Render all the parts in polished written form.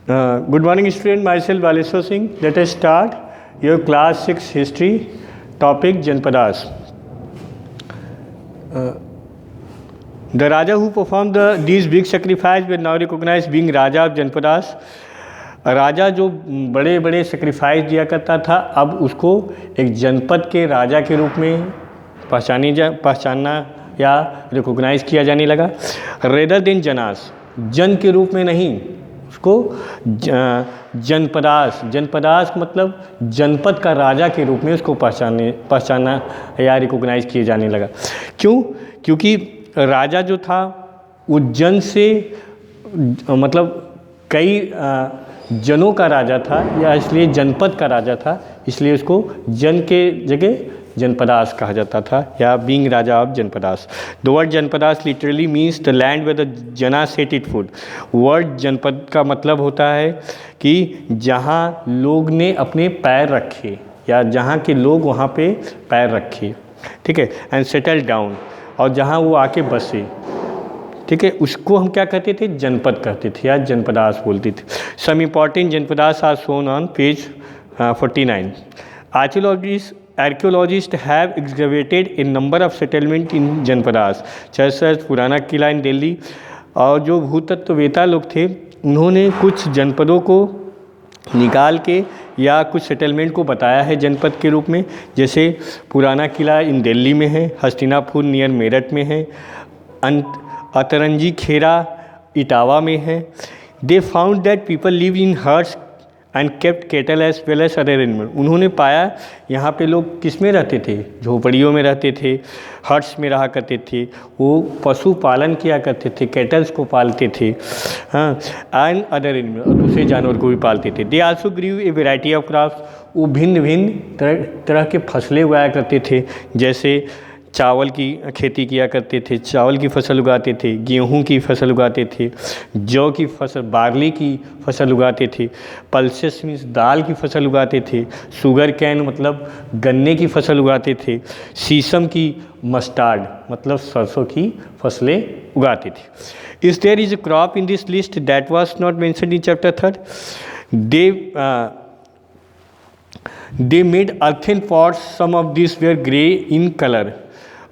Good morning, student. Myself Baleswar Singh. Let us start your class 6 history topic Janpadas. The Raja who performed these big sacrifice were now recognized being Raja of Janpadas. राजा जो बड़े बड़े sacrifice दिया करता था, अब उसको एक जनपद के राजा के रूप में पहचानना या रिकॉग्नाइज किया जाने लगा। रेदर देन जनास, जन के रूप में नहीं, उसको जनपदास मतलब जनपद का राजा के रूप में उसको पहचानना या रिकॉग्नाइज किए जाने लगा। क्यों? क्योंकि राजा जो था वो जन से मतलब कई जनों का राजा था, या इसलिए जनपद का राजा था, इसलिए उसको जन के जगह जनपदास कहा जाता था, या being raja of janapadas. The word janapadas literally means the land where the jana set it foot. Word janapad का मतलब होता है कि जहाँ लोग ने अपने पैर रखे, या जहाँ के लोग वहाँ पे पैर रखे, ठीक है, एंड सेटल डाउन, और जहाँ वो आके बसे, ठीक है, उसको हम क्या कहते थे? जनपद कहते थे या जनपदास बोलते थे। Some important janapadas are shown on page 49। Archaeologists have excavated a number of settlements in janapadas, जैसे पुराना किला इन दिल्ली। और जो भूतत्ववेता लोग थे उन्होंने कुछ जनपदों को निकाल के या कुछ सेटलमेंट को बताया है जनपद के रूप में। जैसे पुराना किला इन दिल्ली में है, हस्तिनापुर नियर मेरठ में है, अतरंजी खेरा इटावा में है। They found that people live in huts and kept cattle as well as other animal. उन्होंने पाया यहाँ पे लोग किस में रहते थे? झोपड़ियों में रहते थे, हर्ट्स में रहा करते थे, वो पशु पालन किया करते थे, कैटल्स को पालते थे, हाँ, एंड अदर एनिमल, और दूसरे जानवर को भी पालते थे। They also grew a variety of crops. वो भिन्न भिन्न तरह के फसलें उगाया करते थे, जैसे चावल की खेती किया करते थे, चावल की फसल उगाते थे, गेहूं की फसल उगाते थे, जौ की फसल, बार्ली की फसल उगाते थे, पल्सेस मीन्स दाल की फसल उगाते थे, शुगर कैन मतलब गन्ने की फसल उगाते थे, शीशम की मस्टर्ड मतलब सरसों की फसलें उगाते थे। Is there is a crop in this list that was not mentioned in chapter 3। They made earthen pots, some of this were grey in colour.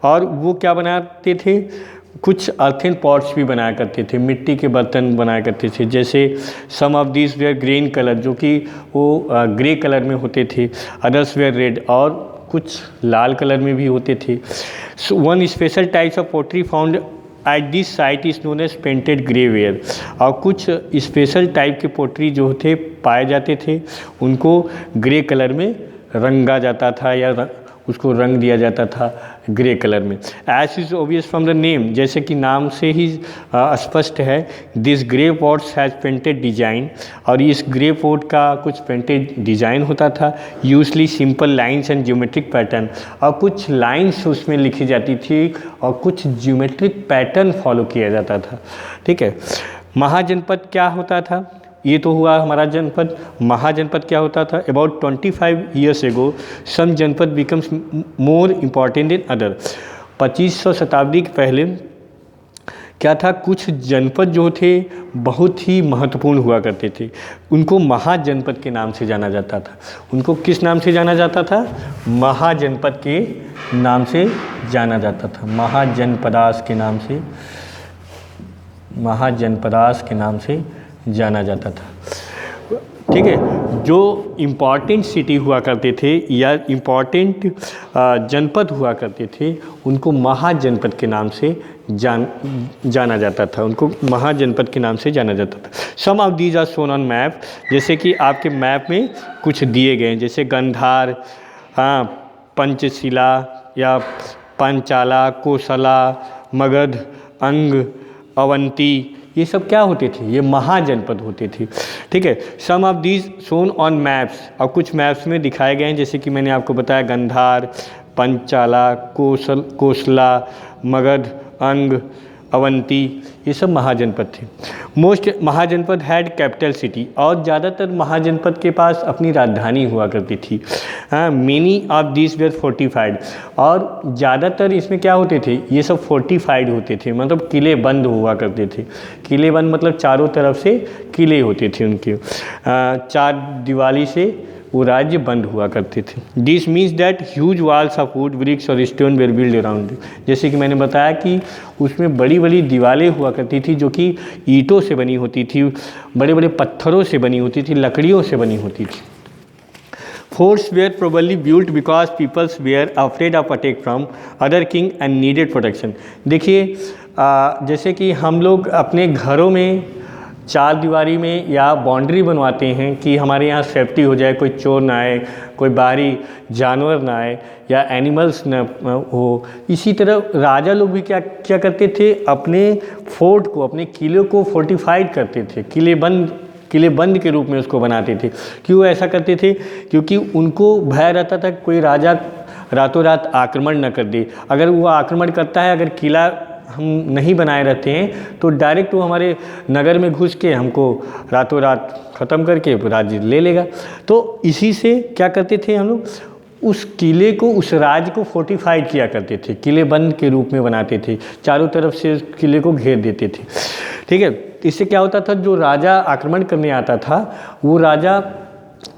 और वो क्या बनाते थे? कुछ अर्थन पॉट्स भी बनाया करते थे, मिट्टी के बर्तन बनाया करते थे। जैसे some of this were green colour, जो कि वो ग्रे कलर में होते थे, अदर्स वेयर रेड, और कुछ लाल कलर में भी होते थे। One special types of pottery found at this site is known as painted grey ware. और कुछ स्पेशल टाइप के पोट्री जो थे पाए जाते थे, उनको ग्रे कलर में रंगा जाता था, या उसको रंग दिया जाता था ग्रे कलर में। As is obvious from the name, जैसे कि नाम से ही स्पष्ट है, this grey pots has painted design. और इस ग्रे पॉट का कुछ पेंटेड डिजाइन होता था, usually simple lines and geometric pattern. और कुछ लाइंस उसमें लिखी जाती थी और कुछ ज्योमेट्रिक पैटर्न फॉलो किया जाता था, ठीक है। महाजनपद क्या होता था? ये तो हुआ हमारा जनपद। महाजनपद क्या होता था? अबाउट 25 ईयर्स एगो सम जनपद becomes more important than other. 2500 शताब्दी के पहले क्या था? कुछ जनपद जो थे बहुत ही महत्वपूर्ण हुआ करते थे, उनको महाजनपद के नाम से जाना जाता था। उनको किस नाम से जाना जाता था? महाजनपद के नाम से जाना जाता था, महाजनपदास के नाम से, महाजनपदास के नाम से जाना जाता था, ठीक है। जो इम्पॉर्टेंट सिटी हुआ करते थे या इम्पॉर्टेंट जनपद हुआ करते थे, उनको महाजनपद के नाम से जाना जाता था, उनको महाजनपद के नाम से जाना जाता था। Some of these are shown on map, जैसे कि आपके मैप में कुछ दिए गए हैं, जैसे गंधार, हाँ, पंचशिला या पंचाला, कोसला, मगध, अंग, अवंती, ये सब क्या होते थे? ये महाजनपद होते थे, ठीक है। Some of these shown on maps, और कुछ मैप्स में दिखाए गए हैं, जैसे कि मैंने आपको बताया गंधार, पंचाला, कोसला, मगध, अंग, अवंती, ये सब महाजनपद थे। मोस्ट महाजनपद हैड कैपिटल सिटी, और ज़्यादातर महाजनपद के पास अपनी राजधानी हुआ करती थी। Many of this were fortified, और ज़्यादातर इसमें क्या होते थे, ये सब फोर्टिफाइड होते थे, मतलब किले बंद हुआ करते थे। किले बंद मतलब चारों तरफ से किले होते थे उनके, चार दीवारी से वो राज्य बंद हुआ करते थे। This means that huge walls of wood, bricks और स्टोन वेर बिल्ड अराउंड। जैसे कि मैंने बताया कि उसमें बड़ी बड़ी दीवारें हुआ करती थी जो कि ईंटों से बनी होती थी, बड़े बड़े पत्थरों से बनी होती थी, लकड़ियों से बनी होती थी। Forts were probably built because peoples were afraid of attack from other king and needed protection. देखिए जैसे कि हम लोग अपने घरों में चार दीवारी में या बाउंड्री बनवाते हैं कि हमारे यहाँ सेफ्टी हो जाए, कोई चोर ना आए, कोई बाहरी जानवर ना आए या एनिमल्स ना हो। इसी तरह राजा लोग भी क्या क्या करते थे, अपने फोर्ट को, अपने किले को फोर्टिफाइड करते थे, किले बंद के रूप में उसको बनाते थे। क्यों ऐसा करते थे? क्योंकि उनको भय रहता था कोई राजा रातों रात आक्रमण न कर दे। अगर वो आक्रमण करता है, अगर किला हम नहीं बनाए रहते हैं तो डायरेक्ट वो हमारे नगर में घुस के हमको रातों रात ख़त्म करके राज्य ले लेगा। तो इसी से क्या करते थे हम लोग, उस किले को, उस राज्य को फोर्टिफाइड किया करते थे, किले बंद के रूप में बनाते थे, चारों तरफ से उस किले को घेर देते थे। ठीक है, इससे क्या होता था, जो राजा आक्रमण करने आता था वो राजा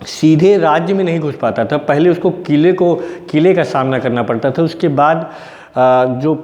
सीधे राज्य में नहीं घुस पाता था, पहले उसको किले का सामना करना पड़ता था। उसके बाद जो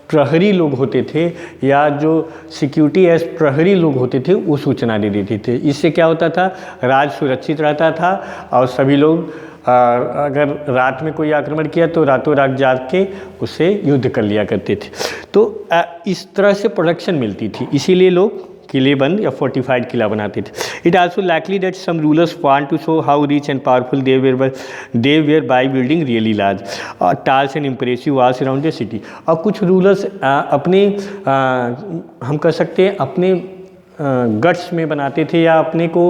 प्रहरी लोग होते थे या जो सिक्योरिटी एज प्रहरी लोग होते थे वो सूचना दे देते थे। इससे क्या होता था, राज्य सुरक्षित रहता था और सभी लोग अगर रात में कोई आक्रमण किया तो रातों रात जाके उससे युद्ध कर लिया करते थे। तो इस तरह से प्रोटेक्शन मिलती थी, इसीलिए लोग किले बंद या फोर्टिफाइड किला बनाते थे। It also likely that some rulers want to show how rich and powerful they were by building really large tall and impressive walls around the city. और कुछ रूलर्स अपने हम कह सकते हैं अपने गट्स में बनाते थे या अपने को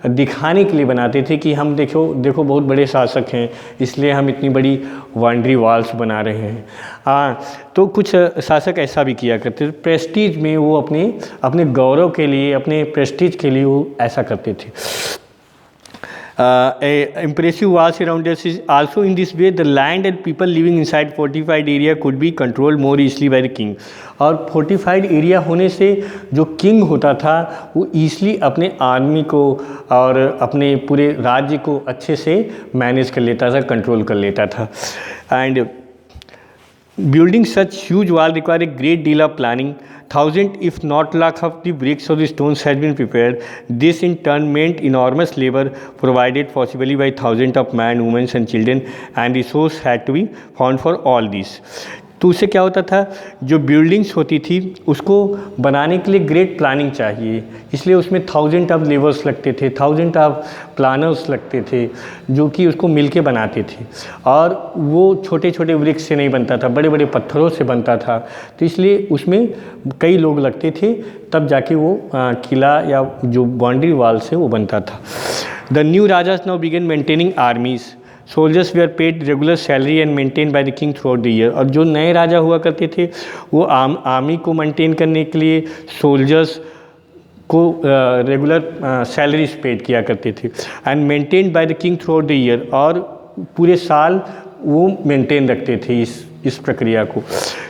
दिखाने के लिए बनाते थे कि हम देखो बहुत बड़े शासक हैं, इसलिए हम इतनी बड़ी बाउंड्री वॉल्स बना रहे हैं। तो कुछ शासक ऐसा भी किया करते थे, प्रेस्टीज में वो अपने गौरव के लिए, अपने प्रेस्टीज के लिए वो ऐसा करते थे। Impressive walls around us is also in this way the land and people living inside fortified area could be controlled more easily by the king। और फोर्टिफाइड एरिया होने से जो किंग होता था वो ईज़िली अपने आर्मी को और अपने पूरे राज्य को अच्छे से मैनेज कर लेता था, कंट्रोल कर लेता था। And building such huge wall require a great deal of planning. Thousands, if not lakhs, of the bricks or the stones has been prepared. This in turn meant enormous labor provided possibly by thousands of men, women and children, and resource had to be found for all this. तो उससे क्या होता था, जो buildings होती थी उसको बनाने के लिए ग्रेट प्लानिंग चाहिए, इसलिए उसमें थाउजेंड ऑफ लेबर्स लगते थे, थाउजेंड ऑफ प्लानर्स लगते थे जो कि उसको मिलके बनाते थे। और वो छोटे छोटे ब्रिक्स से नहीं बनता था, बड़े बड़े पत्थरों से बनता था, तो इसलिए उसमें कई लोग लगते थे, तब जाके वो किला या जो बाउंड्री वॉल्स है वो बनता था। The new rajas now began maintaining armies. Soldiers were paid regular salary and maintain by the king throughout the year. और जो नए राजा हुआ करते थे वो आर्मी को मेंटेन करने के लिए सोल्जर्स को रेगुलर सैलरीज पेड किया करते थे। And maintain by the king throughout the year, और पूरे साल वो मेंटेन रखते थे इस प्रक्रिया को।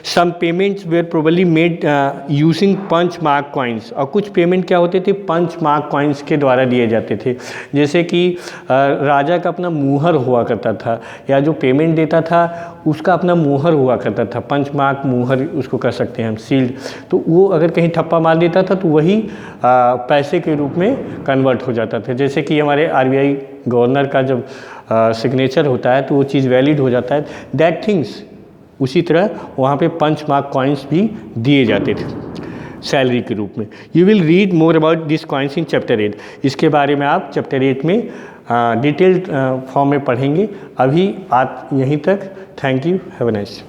Some payments were probably made using punch mark coins. और कुछ पेमेंट क्या होते थे, पंच मार्क कॉइन्स के द्वारा दिए जाते थे। जैसे कि राजा का अपना मुहर हुआ करता था, या जो पेमेंट देता था उसका अपना मुहर हुआ करता था, पंच मार्क मुहर उसको कर सकते हैं हम, सील्ड। तो वो अगर कहीं ठप्पा मार देता था तो वही पैसे के रूप में कन्वर्ट हो जाता था। जैसे कि हमारे RBI गवर्नर का जब सिग्नेचर होता है तो वो चीज़ वैलिड हो जाता है, दैट थिंग्स। उसी तरह वहाँ पे पंच मार्क कॉइन्स भी दिए जाते थे सैलरी के रूप में। You will read more about this coins in chapter 8। इसके बारे में आप चैप्टर 8 में डिटेल्ड फॉर्म में पढ़ेंगे। अभी आप यहीं तक। Thank you, have a nice day.